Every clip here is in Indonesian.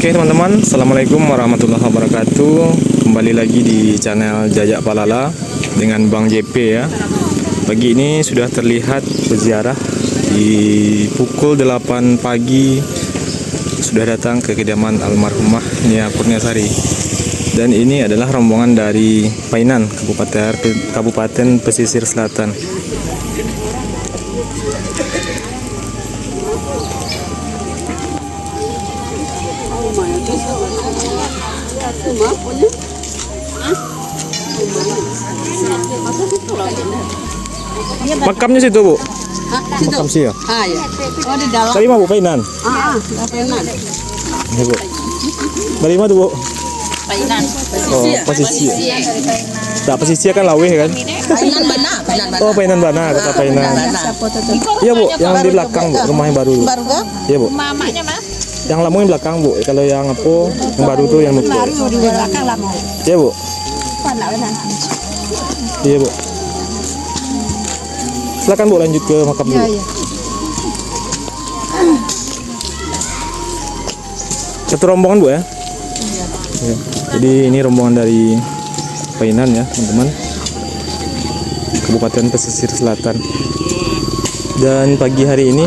Oke teman-teman, Assalamualaikum warahmatullahi wabarakatuh. Kembali lagi di channel Jajak Palala dengan Bang JP ya. Pagi ini sudah terlihat peziarah di pukul 8 pagi sudah datang ke kediaman almarhumah Nia Kurniasari. Dan ini adalah rombongan dari Painan, Kabupaten Pesisir Selatan. Makamnya situ, Bu? Makam sih ya? Ya. Oh, di dalam. Dari mana, Bu? Painan? Painan. Ya, Bu. Dari mana tuh, Bu? Painan. Oh, pesisir. Nah, pesisir kan Laweh kan? Painan mana? Oh, Painan Bana, kata Painan. Iya, Bu, yang di belakang, Bu, rumah yang baru. Baru kah? Iya, Bu. Mamanya, Mas. Yang lama yang belakang, Bu. Kalau yang apa? Yang baru tuh yang nutup. Di belakang lama. Iya, Bu. Iya, Bu. Silakan, Bu, lanjut ke makam dulu. Iya. Satu rombongan, Bu ya? Iya. Jadi ini rombongan dari Painan ya, teman-teman. Kabupaten Pesisir Selatan. Dan pagi hari ini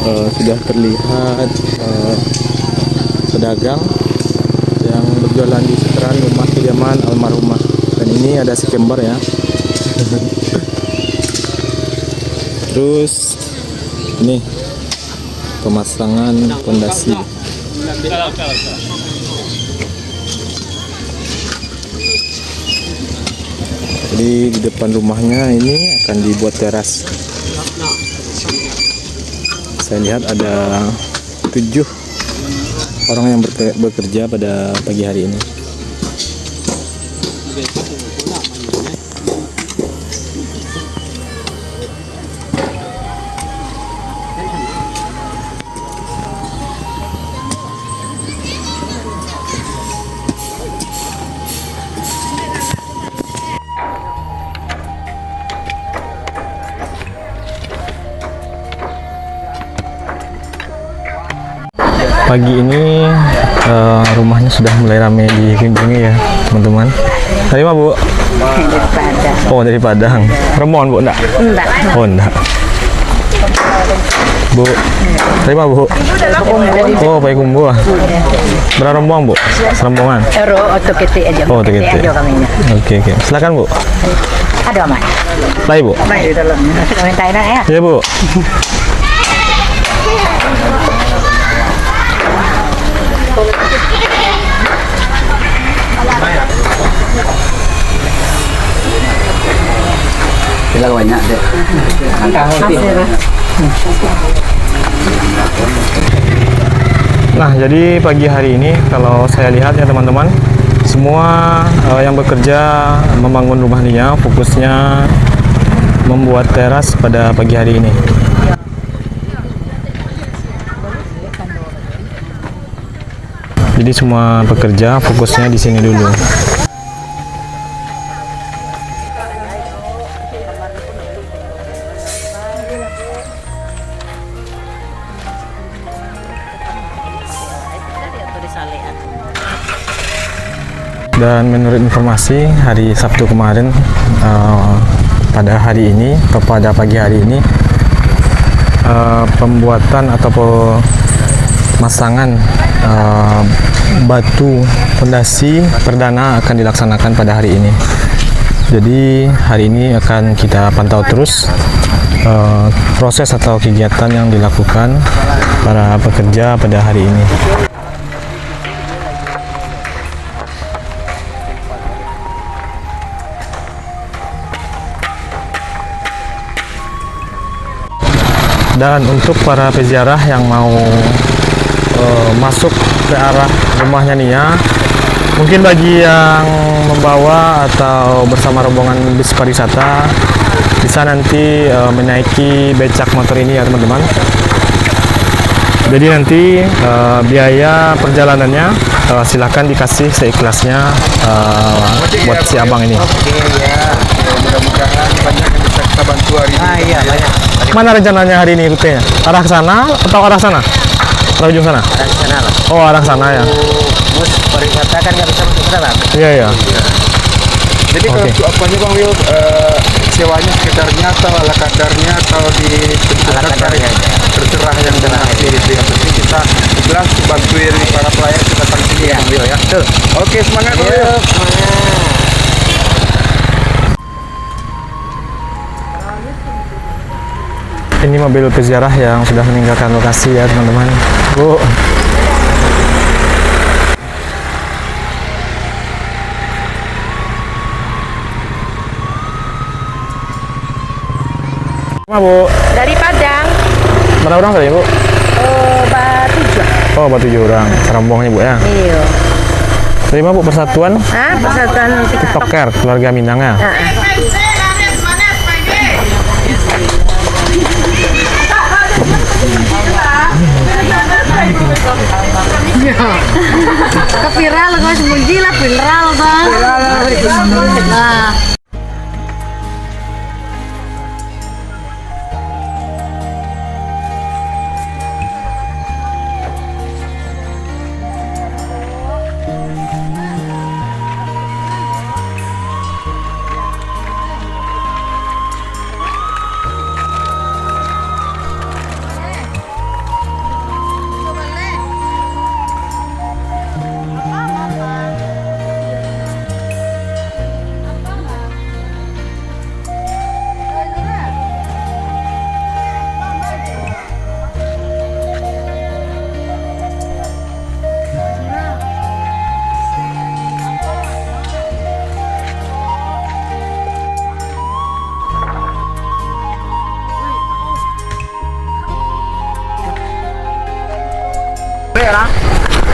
sudah terlihat pedagang yang berjualan di sekitaran rumah kediaman almarhumah. Dan ini ada si kembar ya. Terus ini pemasangan pondasi. Jadi di depan rumahnya ini akan dibuat teras. Saya lihat ada 7 orang yang bekerja pada pagi hari ini. Pagi ini rumahnya sudah mulai ramai dikunjungi ya teman-teman. Dari mana, Bu? Dari Padang. Oh, dari Padang. Remon, Bu? Enggak? Enggak. Oh, enggak. Bu, dari mana, Bu? Oh, Pak Kumbu. Berapa rombongan, Bu? Rombongan? Oto kete aja. Oh, oto kete. Aja kami. Oke. Silakan, Bu. Ada, Mas. Baik, Bu. Baik di dalam. Kami tanya ya. Iya, Bu. Kita banyak deh. Nah, jadi pagi hari ini kalau saya lihat ya teman-teman, semua yang bekerja membangun rumah Nia fokusnya membuat teras pada pagi hari ini. Jadi semua pekerja fokusnya di sini dulu. Dan menurut informasi hari Sabtu kemarin, pada hari ini atau pada pagi hari ini, pembuatan atau pemasangan batu fondasi perdana akan dilaksanakan pada hari ini. Jadi hari ini akan kita pantau terus proses atau kegiatan yang dilakukan para pekerja pada hari ini. Dan untuk para peziarah yang mau masuk ke arah rumahnya Nia, mungkin bagi yang membawa atau bersama rombongan bis pariwisata bisa nanti menaiki becak motor ini ya teman-teman. Jadi nanti biaya perjalanannya silakan dikasih seikhlasnya buat si abang ini. Oke ya, mudah-mudahan banyak yang bisa kita bantu hari ini. Iya banyak. Mana rencananya hari ini rutenya? Arah ke sana atau arah sana? Arah ujung sana? Arah ke sana lah. Oh, arah sana ya. Bus pariwisata kan nggak bisa masuk ke dalam. Iya, iya. Jadi Oke. kalau apanya Bang Wil, sewanya sekedarnya atau ala kadarnya atau ditentukan Ala kadarnya tarif aja. terserah yang donasi itu. Yang penting kita jelas bantuin para pelayan kita datang sini ya Bang Wil ya. Betul. Oke, semangat Bang Wil. Ini mobil peziarah yang sudah meninggalkan lokasi ya teman-teman. Bu. Bu, Dari Padang, berapa orang tadi Bu? Batu juga. Oh, Batu Jurang, Serambongnya Bu ya. Iya. Terima Bu, Persatuan Ah, persatuan TikToker Keluarga Minang ya. Viral kok sembunyi lah viral bang. Nah.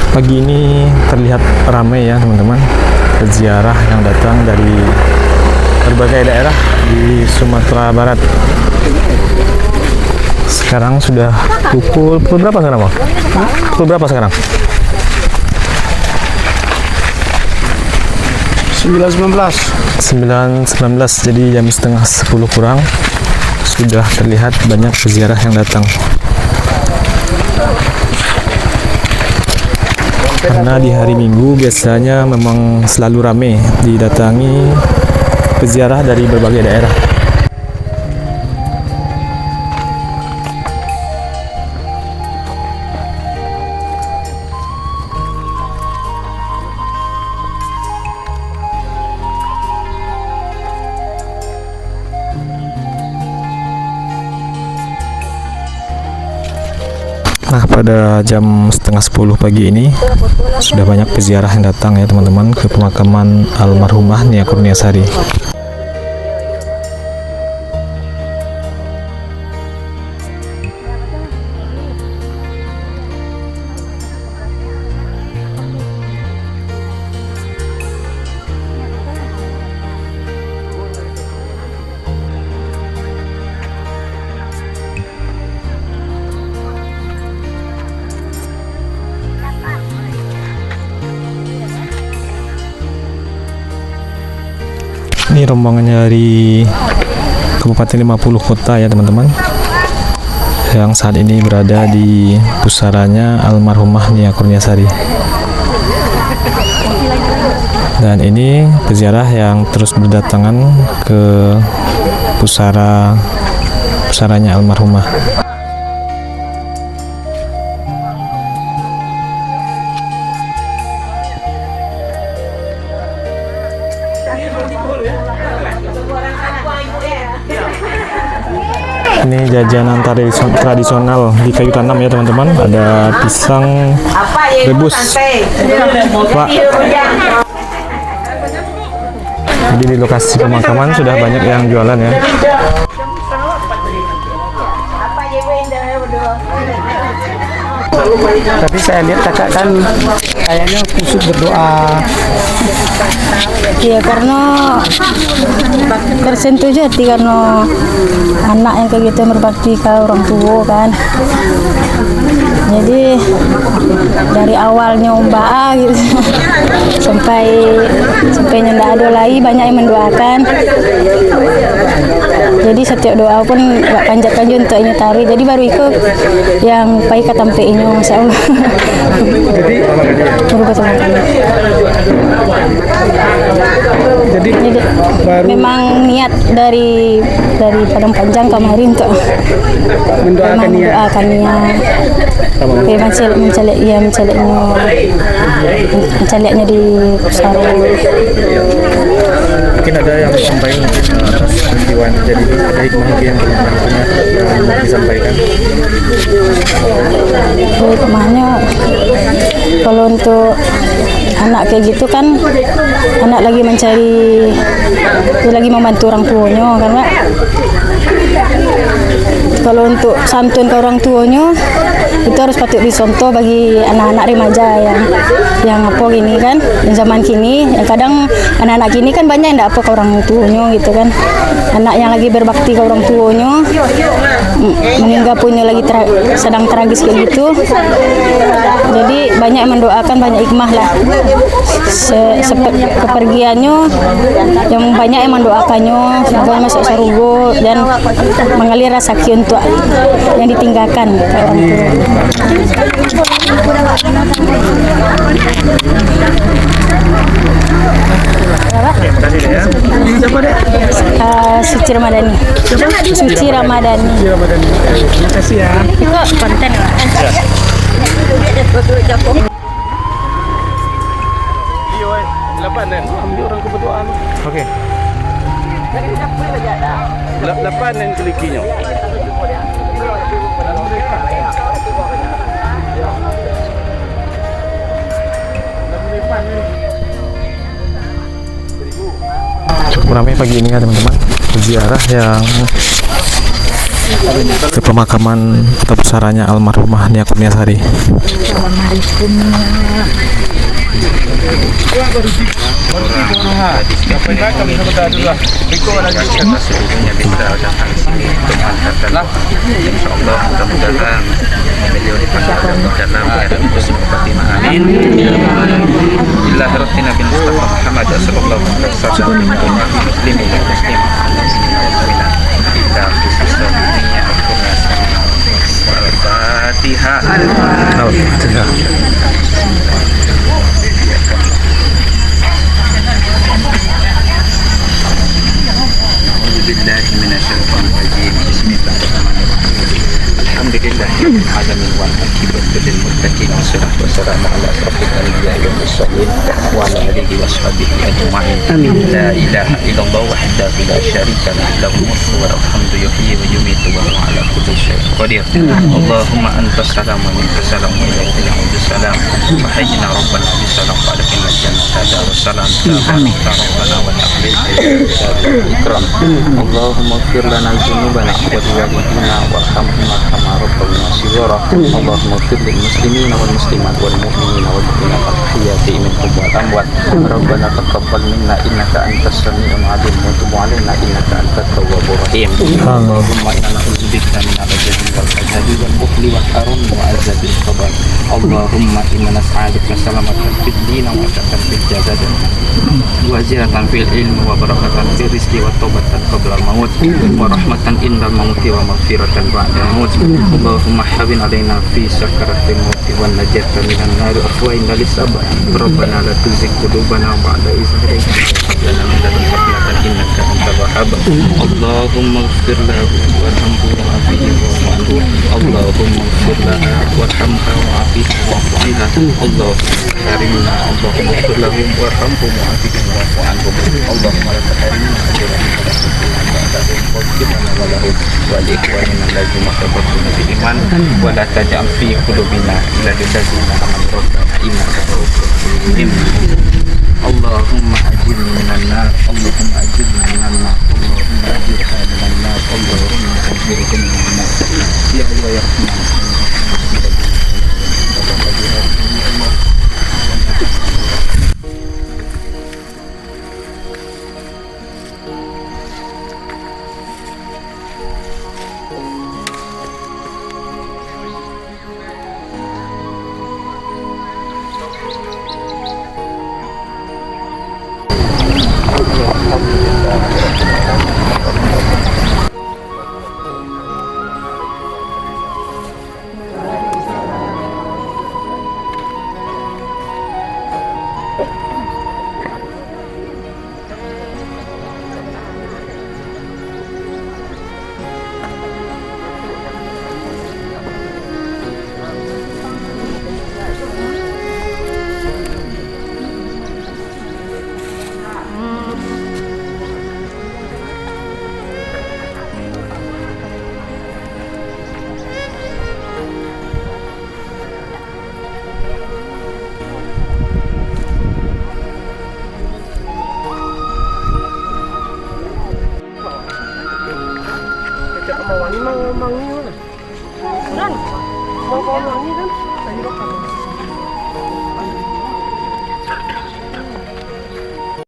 Pagi ini terlihat ramai ya teman-teman, peziarah yang datang dari berbagai daerah di Sumatera Barat. Sekarang sudah pukul berapa sekarang Bang? Pukul berapa sekarang? 9.19, jadi jam setengah 10 kurang sudah terlihat banyak peziarah yang datang. Karena di hari Minggu biasanya memang selalu ramai didatangi peziarah dari berbagai daerah. Nah, pada jam setengah 10 pagi ini sudah banyak peziarah yang datang ya teman-teman ke pemakaman almarhumah Nia Kurniasari. Ini rombongannya dari Kabupaten 50 kota ya teman-teman, yang saat ini berada di pusaranya almarhumah Nia Kurniasari. Dan ini peziarah yang terus berdatangan ke pusaranya almarhumah. Ini jajanan tradisional di kayu tanam ya teman-teman. Ada pisang rebus, Pak. Jadi di lokasi pemakaman sudah banyak yang jualan ya. Tapi saya lihat kakak kan kayaknya khusus berdoa. Iya, karena tersentuh hati karena anak yang kayak gitu berbakti ke orang tua kan. Jadi dari awalnya Mbak gitu sampai ndak ada lagi banyak yang mendoakan. Jadi setiap doa pun gak panjat-panjat untuk ini tari. Jadi baru ikut yang pai katampe ini Masya Allah. Baru ketemu. Jadi Jadi baru memang niat dari Padang Panjang kemarin untuk mendoakan memang niat. mendoakan niat. Menceleknya di Pusaro. Mungkin ada yang sampaikan atas peristiwa yang terjadi ini, ada hikmah yang mau disampaikan. Hikmahnya kalau untuk anak kayak gitu kan, anak lagi mencari, dia lagi membantu orang tuanya karena kalau untuk santun ke orang tuanya itu harus patut dicontoh bagi anak-anak remaja yang apa gini kan, yang zaman kini yang kadang anak-anak kini kan banyak yang tidak apa ke orang tuanya gitu kan, anak yang lagi berbakti ke orang tuanya meninggal punya lagi sedang tragis kayak gitu. Jadi banyak yang mendoakan, banyak hikmah lah kepergiannya, yang banyak yang mendoakannya semoga masuk surga dan mengalir rasa untuk yang ditinggalkan ke orang tua. Suci Ramadhani. Suci Ramadhani. Terima kasih ya. Ikut konten lah. Oke. Lapan yang kelikinya. Cukup ramai pagi ini ya teman-teman, ziarah yang ke pemakaman atau pusaranya almarhumah Nia Kurniasari. Insyaallah mudah-mudahan beliau dipandang dalam keadaan husnul khatimah. Amin. Bismillahirrahmanirrahim. Mustafa Muhammad sallallahu alaihi wasallam muslimin dan muslimat kita khususnya dunia Al-Fatihah. Al-Fatihah. Billahi minasyaitonir rajim. Bismillahirrahmanirrahim. Alhamdulillah alamin wal akibatu lil muttaqin wassalatu wassalamu ala asrofil anbiya'i wal mursalin wa ala alihi washabihi ajma'in. Amin. La ilaha illallah wahdahu la syarika lahu lahul mulku wa lahul hamdu yuhyi wa yumiitu wa huwa ala kulli syai'in qadir. Allahumma antas salam wa minkas salam wa ilaika ya'udus salam. Wa hayyina rabbana bis salam wa adkhilna jannata darus salam. Amin. Rabbana wa taqabbal ikram. Allahumma ighfir lana dzunubana wa walidina warhamhum kama rabbawna shighara. Allahumma ighfir lil muslimina wal muslimat wal mu'minina wal mu'minat al-hayyati minhum wal amwat. Rabbana taqabbal minna innaka antas samiul 'alim wa tub 'alaina innaka antat tawwabur rahim. Allahumma inna na'udzubika min al-jahli wal hasadi wal bukhli wal harami wa azabil qabr. Allahumma inna nas'aluka salamatan fid din wa shafatan fil jasad wa ziyadatan fil ilmi wa barakatan fil rizqi wa taubatan qabla al-maut wa rahmatan indal mauti wa maghfiratan ba'da al-maut. Allahumma hawwin alaina fi sakaratil maut wa najatan minan nar wa inna lisabah. Rabbana la tuzigh qulubana ba'da idh hadaytana wa hab lana min ladunka rahmatan innaka antal wahhab. Allahumma ighfir lahu warhamhu wa'afihi wa'fu anhu. Allahumma ighfir laha warhamha wa'afihi wa'fu anha. Allahumma karimna. Allahumma ighfir lahu warhamhu wa'afihi wa'fu anhu. Allahumma la tahrimna ajrana ولإخواننا الذين سبقونا بالإيمان ولا تجعل في قلوبنا إلا للذين آمنوا ربنا إنك رؤوف رحيم. اللهم أجرني من النار. اللهم أجرني من النار. اللهم أجرها من النار. اللهم أجرها من النار. يا الله يا رحمن. mau wangi mang mang ini mana? Mau wangi kan? Tadi dokter.